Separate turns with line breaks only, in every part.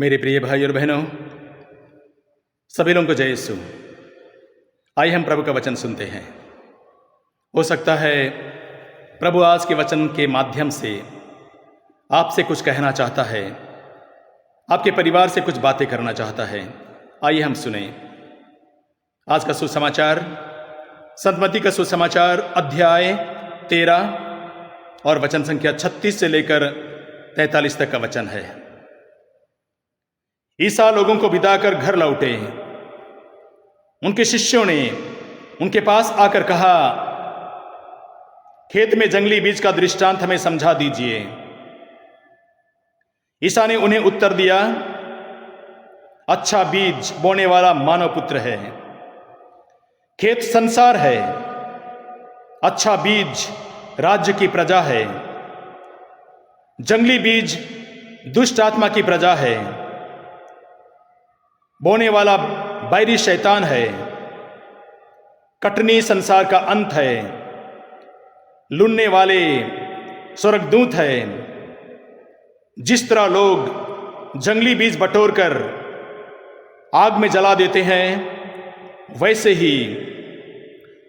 मेरे प्रिय भाई और बहनों, सभी लोगों को जय यीशु। आइए हम प्रभु का वचन सुनते हैं। हो सकता है प्रभु आज के वचन के माध्यम से आपसे कुछ कहना चाहता है, आपके परिवार से कुछ बातें करना चाहता है। आइए हम सुने आज का सुसमाचार, संत मत्ती का सुसमाचार अध्याय 13 और वचन संख्या 36 से लेकर 43 तक का वचन है। ईसा लोगों को बिताकर घर लौटे। उनके शिष्यों ने उनके पास आकर कहा, खेत में जंगली बीज का दृष्टांत हमें समझा दीजिए। ईसा ने उन्हें उत्तर दिया, अच्छा बीज बोने वाला मानव पुत्र है। खेत संसार है, अच्छा बीज राज्य की प्रजा है। जंगली बीज दुष्ट आत्मा की प्रजा है। बोने वाला बैरी शैतान है। कटनी संसार का अंत है। लुनने वाले स्वर्गदूत है। जिस तरह लोग जंगली बीज बटोरकर आग में जला देते हैं, वैसे ही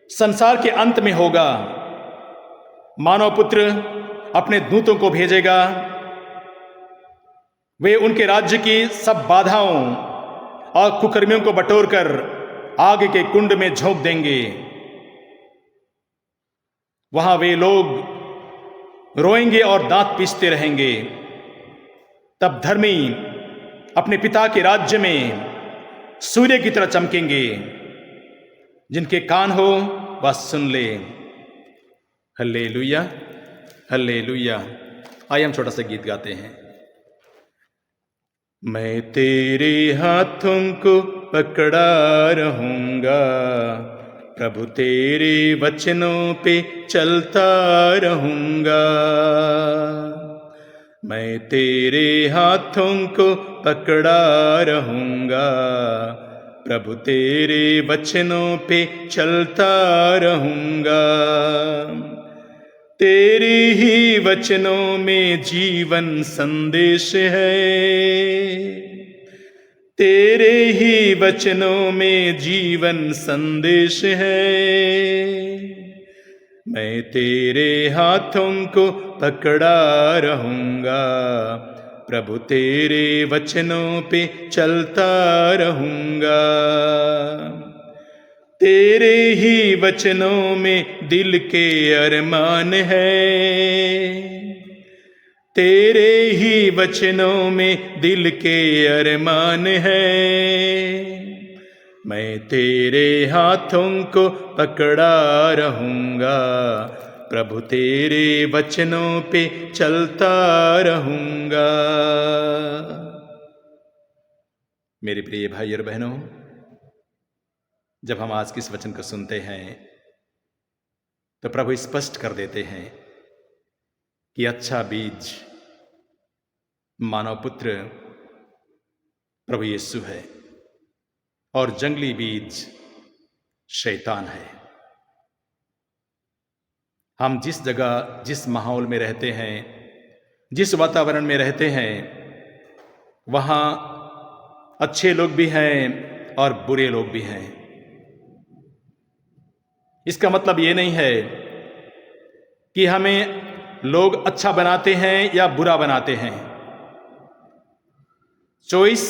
संसार के अंत में होगा। मानव पुत्र अपने दूतों को भेजेगा। वे उनके राज्य की सब बाधाओं और कुकर्मियों को बटोरकर आग के कुंड में झोंक देंगे। वहां वे लोग रोएंगे और दांत पीसते रहेंगे। तब धर्मी अपने पिता के राज्य में सूर्य की तरह चमकेंगे। जिनके कान हो वह सुन ले। Hallelujah, hallelujah. आइए हम छोटा सा गीत गाते हैं। मैं तेरे हाथों को पकड़ा रहूंगा, प्रभु तेरे वचनों पे चलता रहूंगा। मैं तेरे हाथों को पकड़ा रहूंगा, प्रभु तेरे वचनों पे चलता रहूंगा। तेरे ही वचनों में जीवन संदेश है। तेरे ही वचनों में जीवन संदेश है। मैं तेरे हाथों को पकड़ा रहूंगा, प्रभु तेरे वचनों पे चलता रहूंगा। तेरे ही वचनों में दिल के अरमान है। तेरे ही वचनों में दिल के अरमान है। मैं तेरे हाथों को पकड़ा रहूंगा, प्रभु तेरे वचनों पे चलता रहूंगा। मेरे प्रिय भाई और बहनों, जब हम आज किस वचन को सुनते हैं तो प्रभु स्पष्ट कर देते हैं कि अच्छा बीज मानव पुत्र प्रभु यीशु है और जंगली बीज शैतान है। हम जिस जगह, जिस माहौल में रहते हैं, जिस वातावरण में रहते हैं, वहाँ अच्छे लोग भी हैं और बुरे लोग भी हैं। इसका मतलब ये नहीं है कि हमें लोग अच्छा बनाते हैं या बुरा बनाते हैं। चॉइस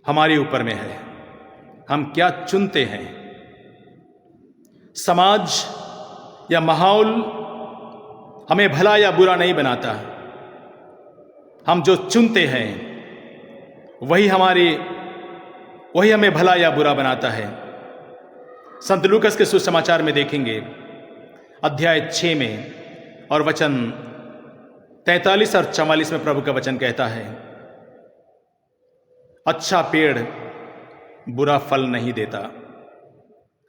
हमारे ऊपर में है, हम क्या चुनते हैं। समाज या माहौल हमें भला या बुरा नहीं बनाता। हम जो चुनते हैं वही हमें भला या बुरा बनाता है। संत लूकस के सुसमाचार में देखेंगे, अध्याय 6 में और वचन 43 और 44 में प्रभु का वचन कहता है, अच्छा पेड़ बुरा फल नहीं देता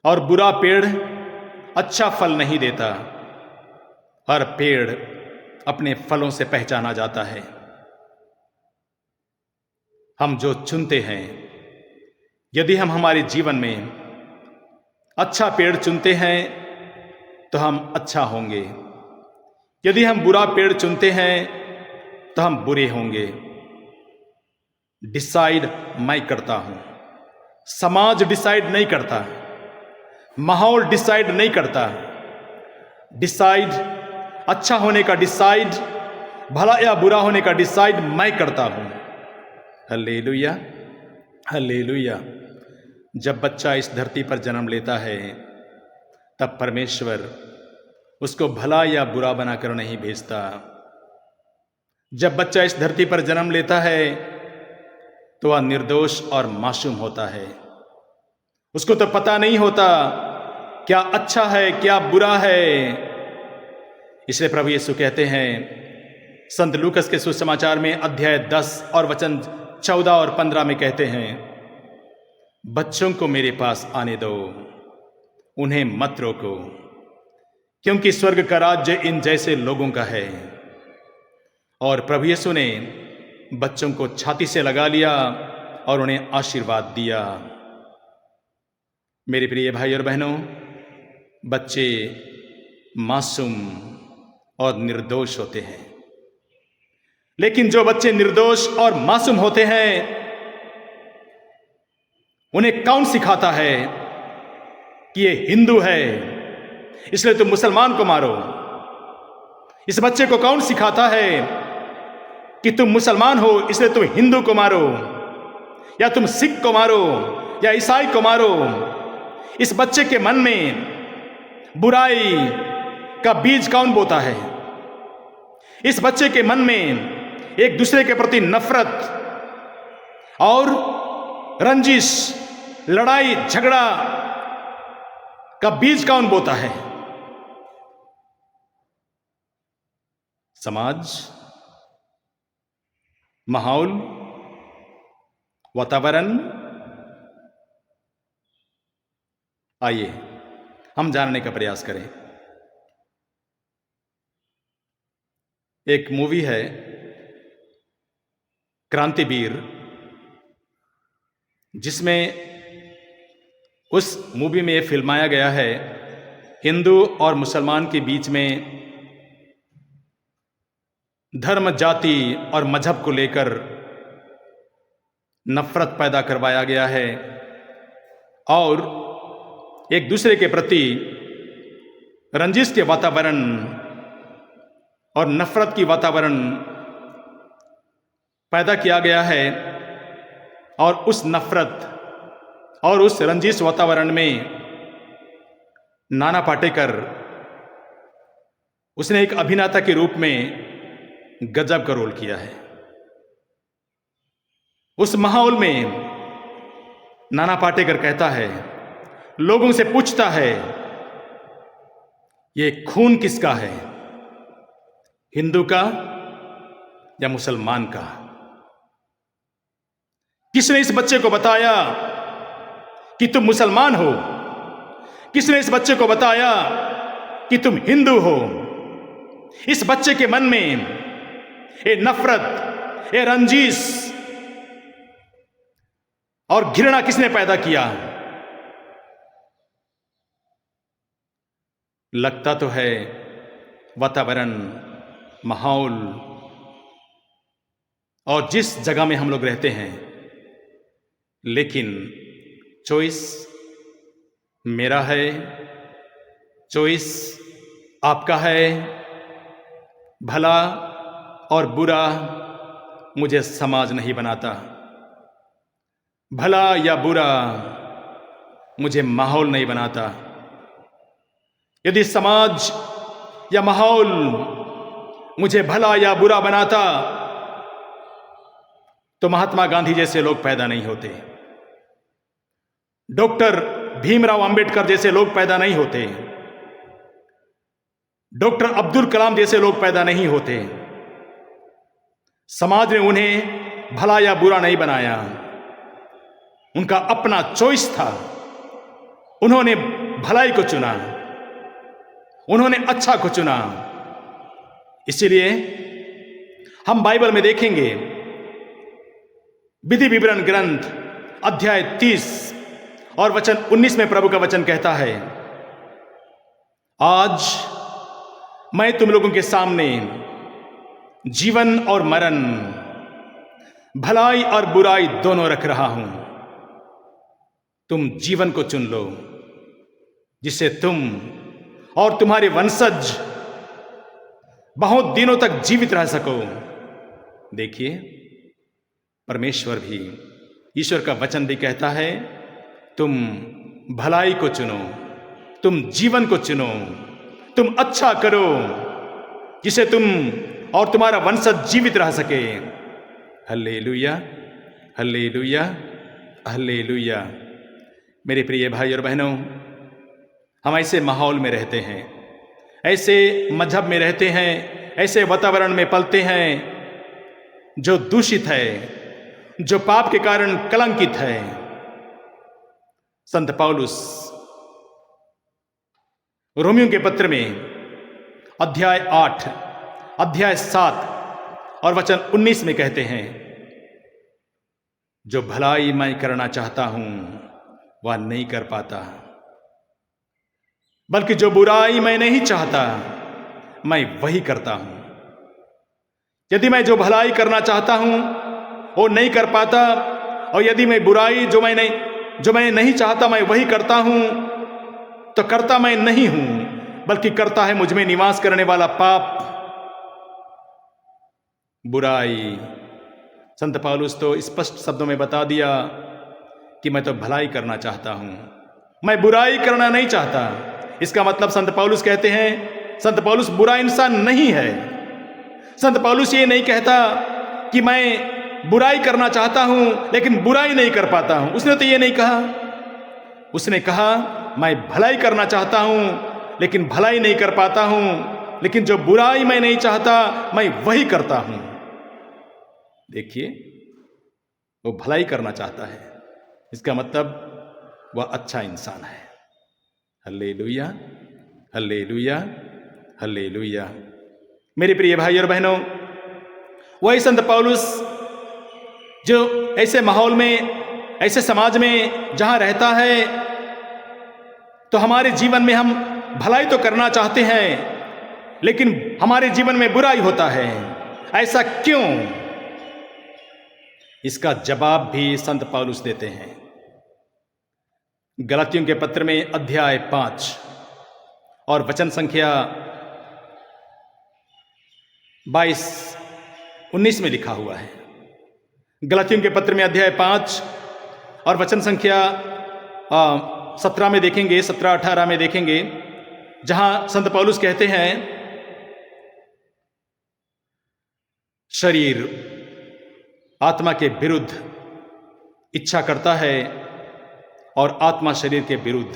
और बुरा पेड़ अच्छा फल नहीं देता। हर पेड़ अपने फलों से पहचाना जाता है। हम जो चुनते हैं, यदि हम हमारे जीवन में अच्छा पेड़ चुनते हैं तो हम अच्छा होंगे। यदि हम बुरा पेड़ चुनते हैं तो हम बुरे होंगे। डिसाइड मैं करता हूं। समाज डिसाइड नहीं करता, माहौल डिसाइड नहीं करता। डिसाइड, अच्छा होने का डिसाइड, भला या बुरा होने का डिसाइड मैं करता हूं। Hallelujah, hallelujah. जब बच्चा इस धरती पर जन्म लेता है तब परमेश्वर उसको भला या बुरा बनाकर नहीं भेजता। जब बच्चा इस धरती पर जन्म लेता है तो वह निर्दोष और मासूम होता है। उसको तो पता नहीं होता क्या अच्छा है क्या बुरा है। इसलिए प्रभु यीशु कहते हैं संत लूकस के सुसमाचार में अध्याय 10 और वचन 14 और 15 में कहते हैं, बच्चों को मेरे पास आने दो, उन्हें मत रोको, क्योंकि स्वर्ग का राज्य इन जैसे लोगों का है। और प्रभु यीशु ने बच्चों को छाती से लगा लिया और उन्हें आशीर्वाद दिया। मेरे प्रिय भाई और बहनों, बच्चे मासूम और निर्दोष होते हैं, लेकिन जो बच्चे निर्दोष और मासूम होते हैं उन्हें कौन सिखाता है कि ये हिंदू है इसलिए तुम मुसलमान को मारो? इस बच्चे को कौन सिखाता है कि तुम मुसलमान हो इसलिए तुम हिंदू को मारो, या तुम सिख को मारो, या ईसाई को मारो? इस बच्चे के मन में बुराई का बीज कौन बोता है? इस बच्चे के मन में एक दूसरे के प्रति नफरत और रंजिश, लड़ाई झगड़ा का बीज कौन बोता है? समाज, माहौल, वातावरण। आइए हम जानने का प्रयास करें। एक मूवी है क्रांतिवीर, जिसमें उस मूवी में यह फिल्माया गया है हिंदू और मुसलमान के बीच में धर्म, जाति और मजहब को लेकर नफरत पैदा करवाया गया है और एक दूसरे के प्रति रंजिश के वातावरण और नफरत की वातावरण पैदा किया गया है। और उस नफरत और उस रंजिश वातावरण में नाना पाटेकर, उसने एक अभिनेता के रूप में गजब का रोल किया है। उस माहौल में नाना पाटेकर कहता है, लोगों से पूछता है, ये खून किसका है, हिंदू का या मुसलमान का? किसने इस बच्चे को बताया कि तुम मुसलमान हो? किसने इस बच्चे को बताया कि तुम हिंदू हो? इस बच्चे के मन में ये नफरत, ये रंजिश और घृणा किसने पैदा किया? लगता तो है वातावरण, माहौल और जिस जगह में हम लोग रहते हैं, लेकिन चॉइस मेरा है, चॉइस आपका है। भला और बुरा मुझे समाज नहीं बनाता, भला या बुरा मुझे माहौल नहीं बनाता। यदि समाज या माहौल मुझे भला या बुरा बनाता तो महात्मा गांधी जैसे लोग पैदा नहीं होते, डॉक्टर भीमराव अंबेडकर जैसे लोग पैदा नहीं होते, डॉक्टर अब्दुल कलाम जैसे लोग पैदा नहीं होते। समाज ने उन्हें भला या बुरा नहीं बनाया, उनका अपना चॉइस था। उन्होंने भलाई को चुना, उन्होंने अच्छा को चुना। इसीलिए हम बाइबल में देखेंगे, विधि विवरण ग्रंथ अध्याय 30 और वचन 19 में प्रभु का वचन कहता है, आज मैं तुम लोगों के सामने जीवन और मरण, भलाई और बुराई दोनों रख रहा हूं। तुम जीवन को चुन लो, जिससे तुम और तुम्हारे वंशज बहुत दिनों तक जीवित रह सको। देखिए, परमेश्वर भी, ईश्वर का वचन भी कहता है, तुम भलाई को चुनो, तुम जीवन को चुनो, तुम अच्छा करो, जिसे तुम और तुम्हारा वंशज जीवित रह सके। Hallelujah, hallelujah, hallelujah. मेरे प्रिय भाई और बहनों, हम ऐसे माहौल में रहते हैं, ऐसे मजहब में रहते हैं, ऐसे वातावरण में पलते हैं जो दूषित है, जो पाप के कारण कलंकित है। संत पौलुस रोमियों के पत्र में अध्याय 8, अध्याय 7 और वचन 19 में कहते हैं, जो भलाई मैं करना चाहता हूं वह नहीं कर पाता, बल्कि जो बुराई मैं नहीं चाहता मैं वही करता हूं। यदि मैं जो भलाई करना चाहता हूं वो नहीं कर पाता, और यदि मैं बुराई जो मैं नहीं चाहता मैं वही करता हूं, तो करता मैं नहीं हूं, बल्कि करता है मुझ में निवास करने वाला पाप, बुराई। संत पौलुस तो स्पष्ट शब्दों में बता दिया कि मैं तो भलाई करना चाहता हूं, मैं बुराई करना नहीं चाहता। इसका मतलब संत पौलुस कहते हैं, संत पौलुस बुरा इंसान नहीं है। संत पौलुस ये नहीं कहता कि मैं बुराई करना चाहता हूं लेकिन बुराई नहीं कर पाता हूं। उसने तो ये नहीं कहा। उसने कहा मैं भलाई करना चाहता हूं लेकिन भलाई नहीं कर पाता हूं, लेकिन जो बुराई मैं नहीं चाहता मैं वही करता हूं। देखिए, वो भलाई करना चाहता है, इसका मतलब वह अच्छा इंसान है। Hallelujah, hallelujah, hallelujah. मेरे प्रिय भाई और बहनों, वही संत पौलुस जो ऐसे माहौल में, ऐसे समाज में जहां रहता है, तो हमारे जीवन में हम भलाई तो करना चाहते हैं लेकिन हमारे जीवन में बुराई होता है। ऐसा क्यों? इसका जवाब भी संत पौलुस देते हैं। गलातियों के पत्र में अध्याय 5 और वचन संख्या 22-19 में लिखा हुआ है। गलातियों के पत्र में अध्याय 5 और वचन संख्या 17 में देखेंगे, 17-18 में देखेंगे, जहां संत पौलुस कहते हैं, शरीर आत्मा के विरुद्ध इच्छा करता है और आत्मा शरीर के विरुद्ध,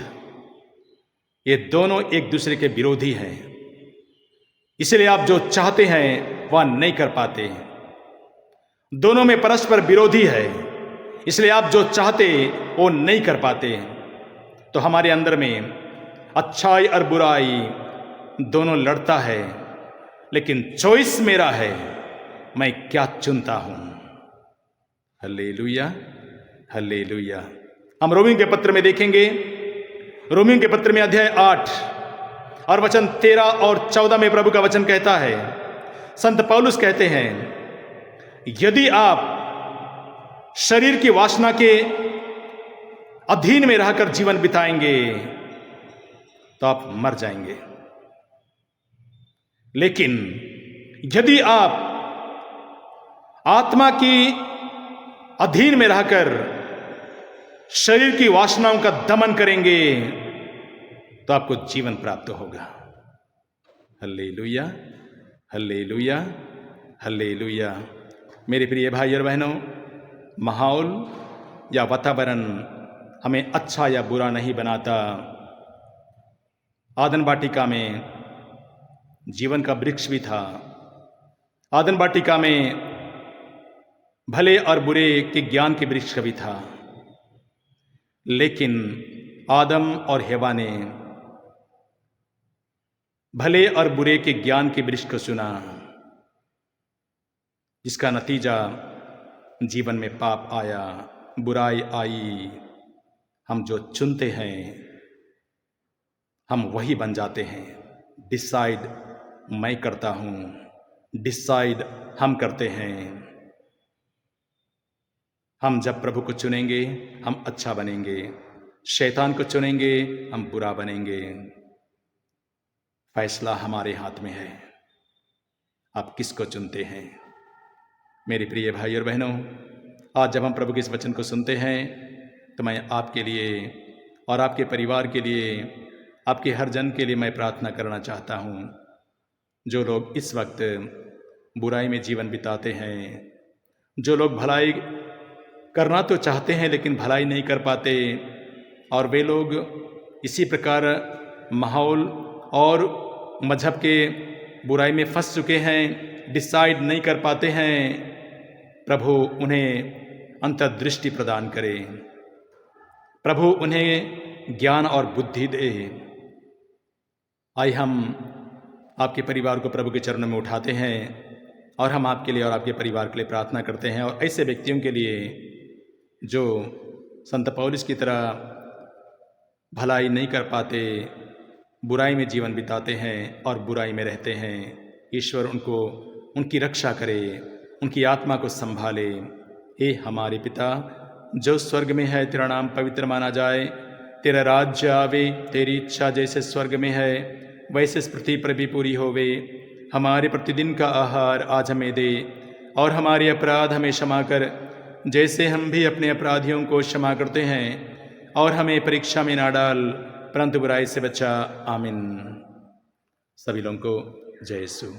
ये दोनों एक दूसरे के विरोधी हैं। इसलिए आप जो चाहते हैं वह नहीं कर पाते। दोनों में परस्पर विरोधी है, इसलिए आप जो चाहते वो नहीं कर पाते। तो हमारे अंदर में अच्छाई और बुराई दोनों लड़ता है, लेकिन चॉइस मेरा है, मैं क्या चुनता हूं। Hallelujah, hallelujah. हम रोमियों के पत्र में देखेंगे, रोमियों के पत्र में अध्याय 8 और वचन 13 और 14 में प्रभु का वचन कहता है, संत पौलुस कहते हैं, यदि आप शरीर की वासना के अधीन में रहकर जीवन बिताएंगे तो आप मर जाएंगे, लेकिन यदि आप आत्मा की अधीन में रहकर शरीर की वासनाओं का दमन करेंगे तो आपको जीवन प्राप्त होगा। Hallelujah, hallelujah, hallelujah. मेरे प्रिय भाई और बहनों, माहौल या वातावरण हमें अच्छा या बुरा नहीं बनाता। आदन वाटिका में जीवन का वृक्ष भी था। आदन वाटिका में भले और बुरे के ज्ञान के वृक्ष भी था, लेकिन आदम और हेवा ने भले और बुरे के ज्ञान के वृक्ष को चुना, जिसका नतीजा जीवन में पाप आया, बुराई आई। हम जो चुनते हैं हम वही बन जाते हैं। डिसाइड मैं करता हूं, डिसाइड हम करते हैं। हम जब प्रभु को चुनेंगे हम अच्छा बनेंगे, शैतान को चुनेंगे हम बुरा बनेंगे। फैसला हमारे हाथ में है, आप किसको चुनते हैं। मेरे प्रिय भाई और बहनों, आज जब हम प्रभु के इस वचन को सुनते हैं तो मैं आपके लिए और आपके परिवार के लिए, आपके हर जन के लिए मैं प्रार्थना करना चाहता हूँ। जो लोग इस वक्त बुराई में जीवन बिताते हैं, जो लोग भलाई करना तो चाहते हैं लेकिन भलाई नहीं कर पाते, और वे लोग इसी प्रकार माहौल और मजहब के बुराई में फंस चुके हैं, डिसाइड नहीं कर पाते हैं, प्रभु उन्हें अंतर्दृष्टि प्रदान करे, प्रभु उन्हें ज्ञान और बुद्धि दे। आइए हम आपके परिवार को प्रभु के चरणों में उठाते हैं और हम आपके लिए और आपके परिवार के लिए प्रार्थना करते हैं। और ऐसे व्यक्तियों के लिए जो संत पौलुस की तरह भलाई नहीं कर पाते, बुराई में जीवन बिताते हैं और बुराई में रहते हैं, ईश्वर उनको उनकी रक्षा करे, उनकी आत्मा को संभाले। हे हमारे पिता जो स्वर्ग में है, तेरा नाम पवित्र माना जाए, तेरा राज्य आवे, तेरी इच्छा जैसे स्वर्ग में है वैसे इस पृथ्वी पर भी पूरी होवे। हमारे प्रतिदिन का आहार आज हमें दे, और हमारे अपराध हमें क्षमा कर जैसे हम भी अपने अपराधियों को क्षमा करते हैं, और हमें परीक्षा में ना डाल परंतु बुराई से बचा। आमीन। सभी लोगों को जय यीशु।